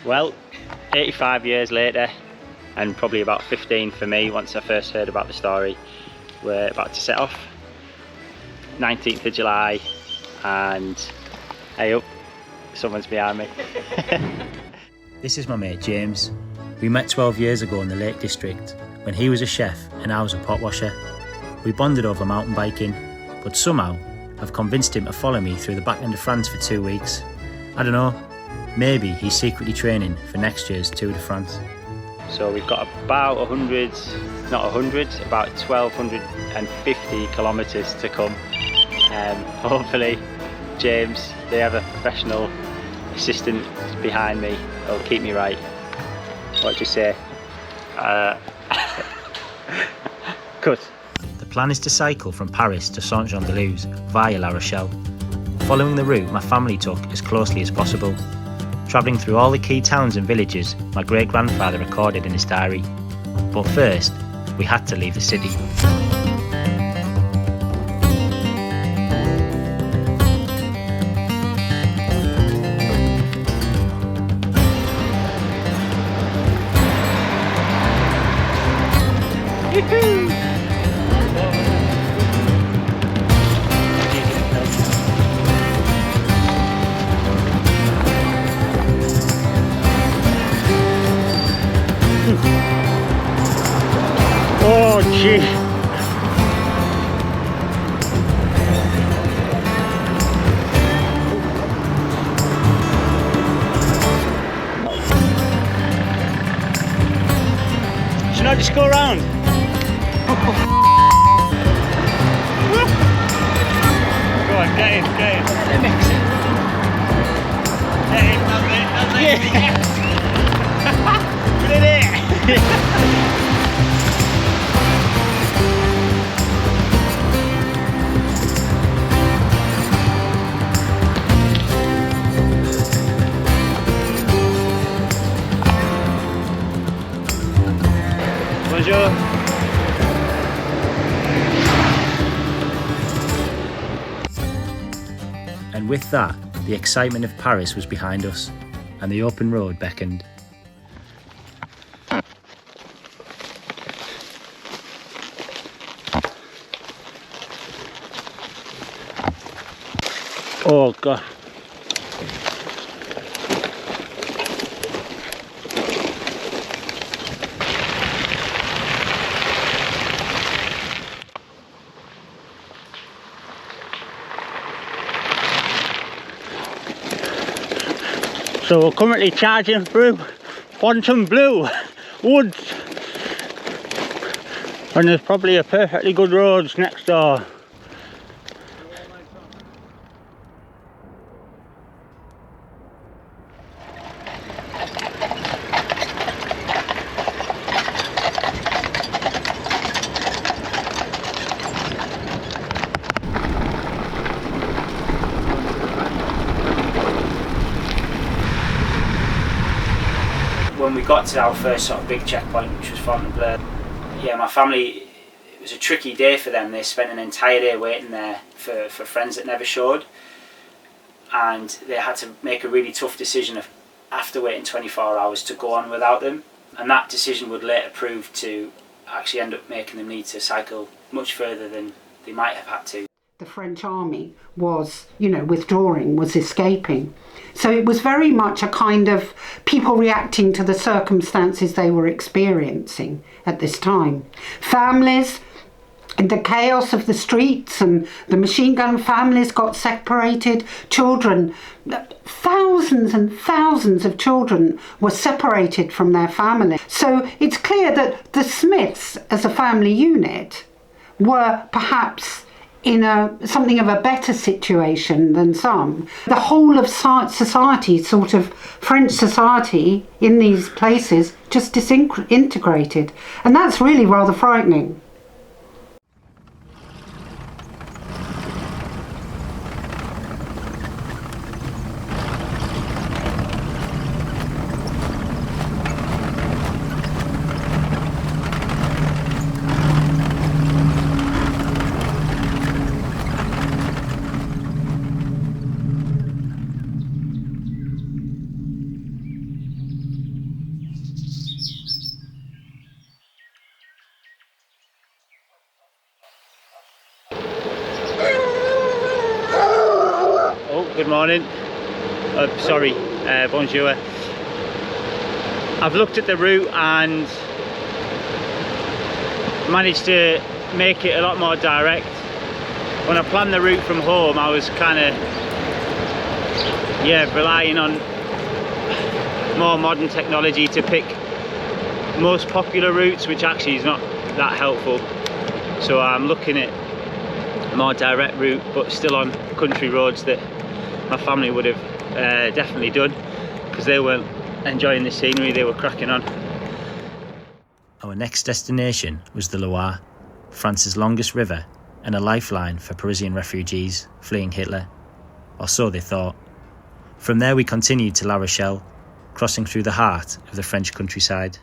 Well, 85 years later, and probably about 15 for me once I first heard about the story, we're about to set off. 19th of July, and hey up, someone's behind me. This is my mate James. We met 12 years ago in the Lake District when he was a chef and I was a pot washer. We bonded over mountain biking, but somehow I've convinced him to follow me through the back end of France for 2 weeks. I don't know, maybe he's secretly training for next year's Tour de France. So we've got about about 1,250 kilometres to come. Hopefully James, they have a professional assistant behind me, will keep me right. What do you say? Cut. The plan is to cycle from Paris to Saint-Jean-De-Luz via La Rochelle, following the route my family took as closely as possible, travelling through all the key towns and villages my great-grandfather recorded in his diary. But first, we had to leave the city. Oh gee! Should I just go around? Go on, get in. Get in, that's it. Yeah. Put it in. Bonjour. And with that, the excitement of Paris was behind us, and the open road beckoned. Oh God. So we're currently charging through Quantum Blue woods, and there's probably a perfectly good roads next door. When we got to our first sort of big checkpoint, which was Fontainebleau, yeah, my family, it was a tricky day for them. They spent an entire day waiting there for friends that never showed, and they had to make a really tough decision of, after waiting 24 hours, to go on without them, and that decision would later prove to actually end up making them need to cycle much further than they might have had to. The French army was, withdrawing, was escaping. So it was very much a kind of people reacting to the circumstances they were experiencing at this time. Families, in the chaos of the streets and the machine gun families got separated. Children, thousands and thousands of children were separated from their family. So it's clear that the Smiths as a family unit were perhaps in something of a better situation than some. The whole of society, sort of French society in these places, just disintegrated. And that's really rather frightening. good morning. Bonjour. I've looked at the route and managed to make it a lot more direct. When I planned the route from home, I was kind of relying on more modern technology to pick most popular routes, which actually is not that helpful. So I'm looking at a more direct route, but still on country roads that my family would have definitely done, because they weren't enjoying the scenery, they were cracking on. Our next destination was the Loire, France's longest river and a lifeline for Parisian refugees fleeing Hitler, or so they thought. From there we continued to La Rochelle, crossing through the heart of the French countryside.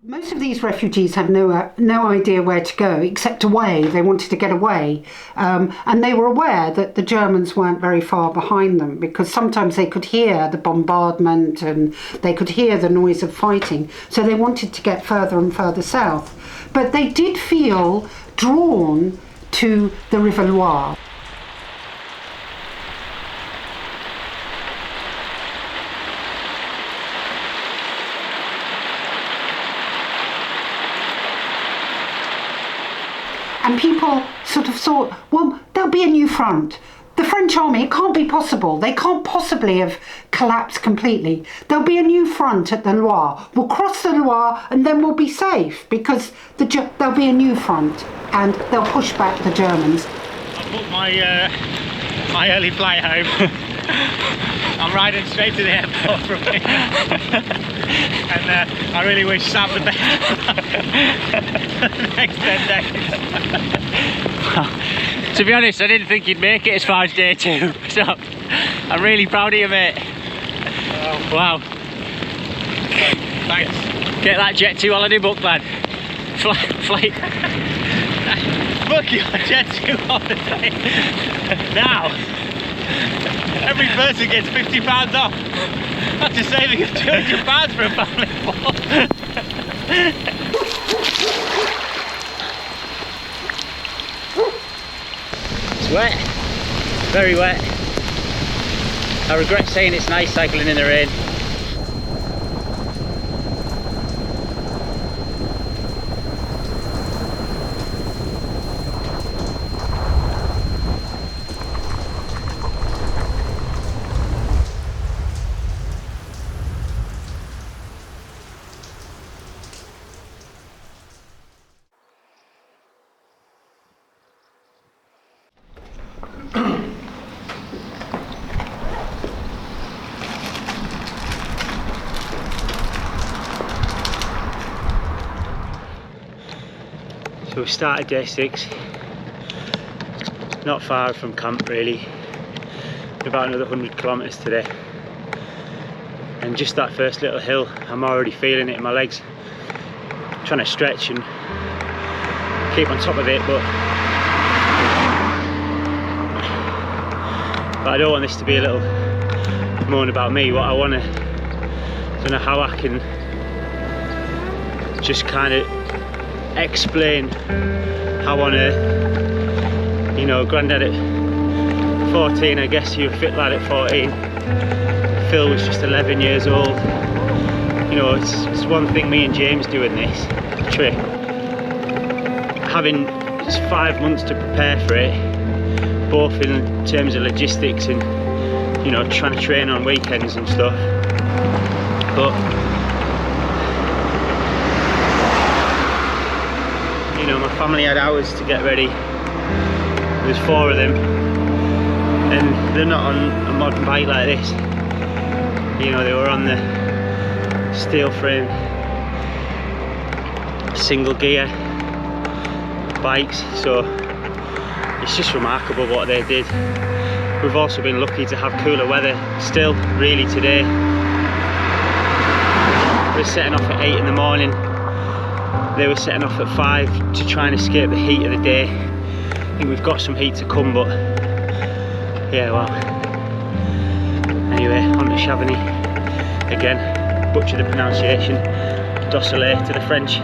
Most of these refugees had no idea where to go except away. They wanted to get away, and they were aware that the Germans weren't very far behind them, because sometimes they could hear the bombardment and they could hear the noise of fighting, so they wanted to get further and further south. But they did feel drawn to the River Loire. And people sort of thought, well, there'll be a new front. The French army, it can't be possible. They can't possibly have collapsed completely. There'll be a new front at the Loire. We'll cross the Loire and then we'll be safe, because there'll be a new front and they'll push back the Germans. I booked my early flight home. I'm riding straight to the airport from here. And I really wish Sam the best for the next 10 days. To be honest, I didn't think you'd make it as far as day 2, so I'm really proud of you, mate. Wow. Thanks. Get that Jet 2 holiday booked, lad. Flight. Book your Jet 2 holiday. Now. Every person gets £50 off. That's a saving of £200 for a family of 4. It's wet, very wet. I regret saying it's nice cycling in the rain. So we started day 6, not far from camp really, about another 100 kilometres today, and just that first little hill, I'm already feeling it in my legs. I'm trying to stretch and keep on top of it, but I don't want this to be a little moan about me. What I want to, I don't know how I can just kind of explain how on earth, you know, Grandad at 14, I guess you were a fit lad at 14, Phil was just 11 years old. You know, it's one thing me and James doing this trip, having just 5 months to prepare for it, both in terms of logistics and, you know, trying to train on weekends and stuff. But you know, my family had hours to get ready. There's 4 of them, and they're not on a modern bike like this. You know, they were on the steel frame, single gear bikes, so it's just remarkable what they did. We've also been lucky to have cooler weather still, really, today. We're setting off at 8 in the morning. They were setting off at 5 to try and escape the heat of the day. I think we've got some heat to come, but yeah, well. Anyway, on to Chamonix again. Butcher the pronunciation. Dossele to the French.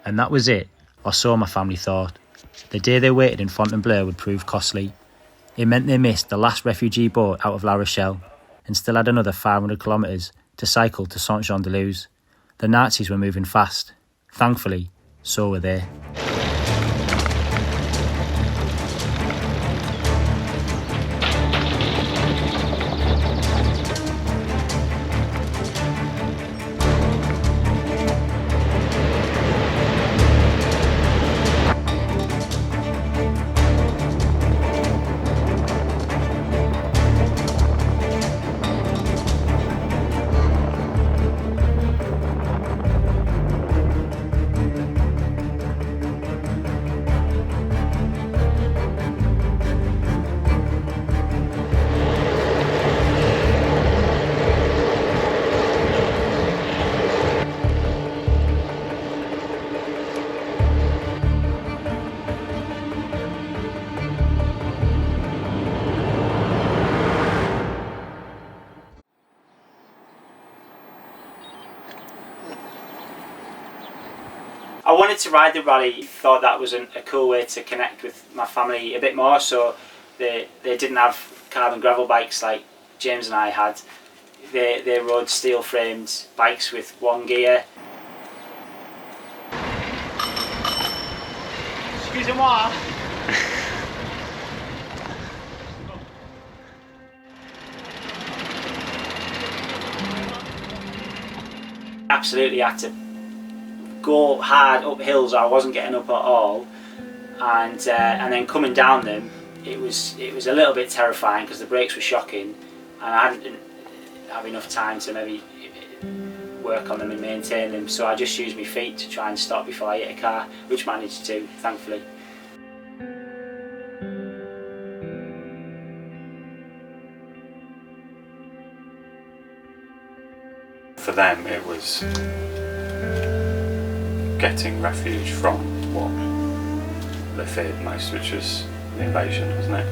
And that was it, or so my family thought. The day they waited in Fontainebleau would prove costly. It meant they missed the last refugee boat out of La Rochelle and still had another 500 kilometres to cycle to Saint-Jean-De-Luz. The Nazis were moving fast. Thankfully, so were they. I wanted to ride the rally, thought that was a cool way to connect with my family a bit more, so they didn't have carbon gravel bikes like James and I had. They rode steel framed bikes with one gear. Excusez-moi. Absolutely had to go hard up hills I wasn't getting up at all, and then coming down them, it was a little bit terrifying because the brakes were shocking, and I didn't have enough time to maybe work on them and maintain them, so I just used my feet to try and stop before I hit a car, which managed to, thankfully. For them it was getting refuge from what they feared most, which was the invasion, wasn't it?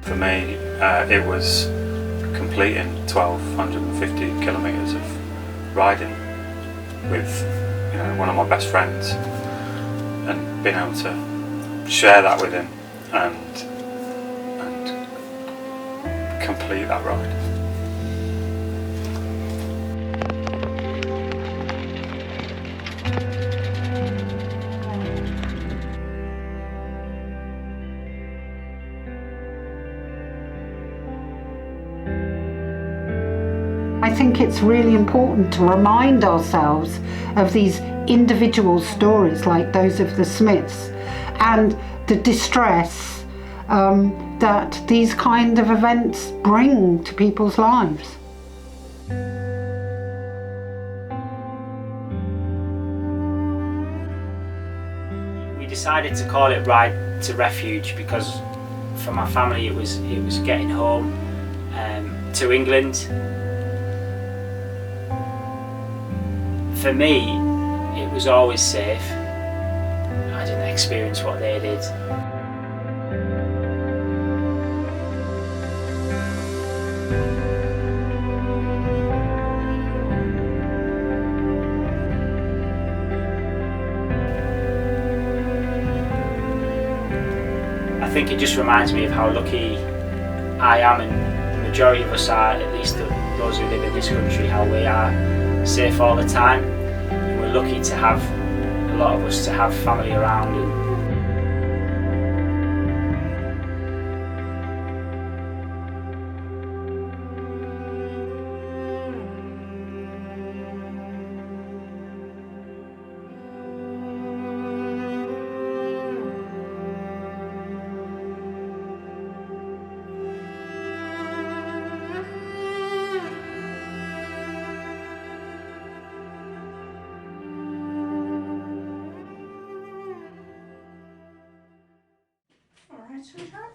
For me, it was completing 1,250 kilometres of riding with, you know, one of my best friends, and being able to share that with him and complete that ride. I think it's really important to remind ourselves of these individual stories like those of the Smiths, and the distress, that these kind of events bring to people's lives. We decided to call it Ride to Refuge because for my family it was getting home to England. For me, it was always safe. I didn't experience what they did. I think it just reminds me of how lucky I am, and the majority of us are, at least those who live in this country, how we are safe all the time. And we're lucky to have, a lot of us, to have family around. And Alright, sweetheart.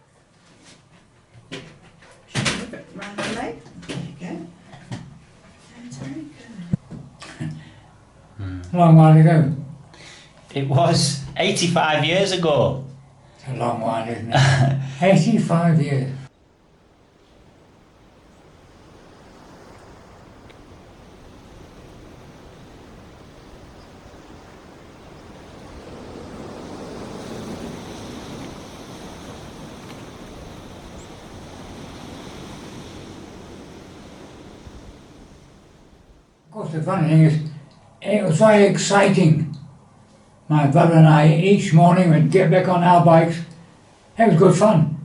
Just move it round the leg. There you go. That's very good. A long while ago. It was 85 years ago. It's a long while, isn't it? 85 years. Of course, the funny thing is, it was very exciting. My brother and I each morning would get back on our bikes. It was good fun.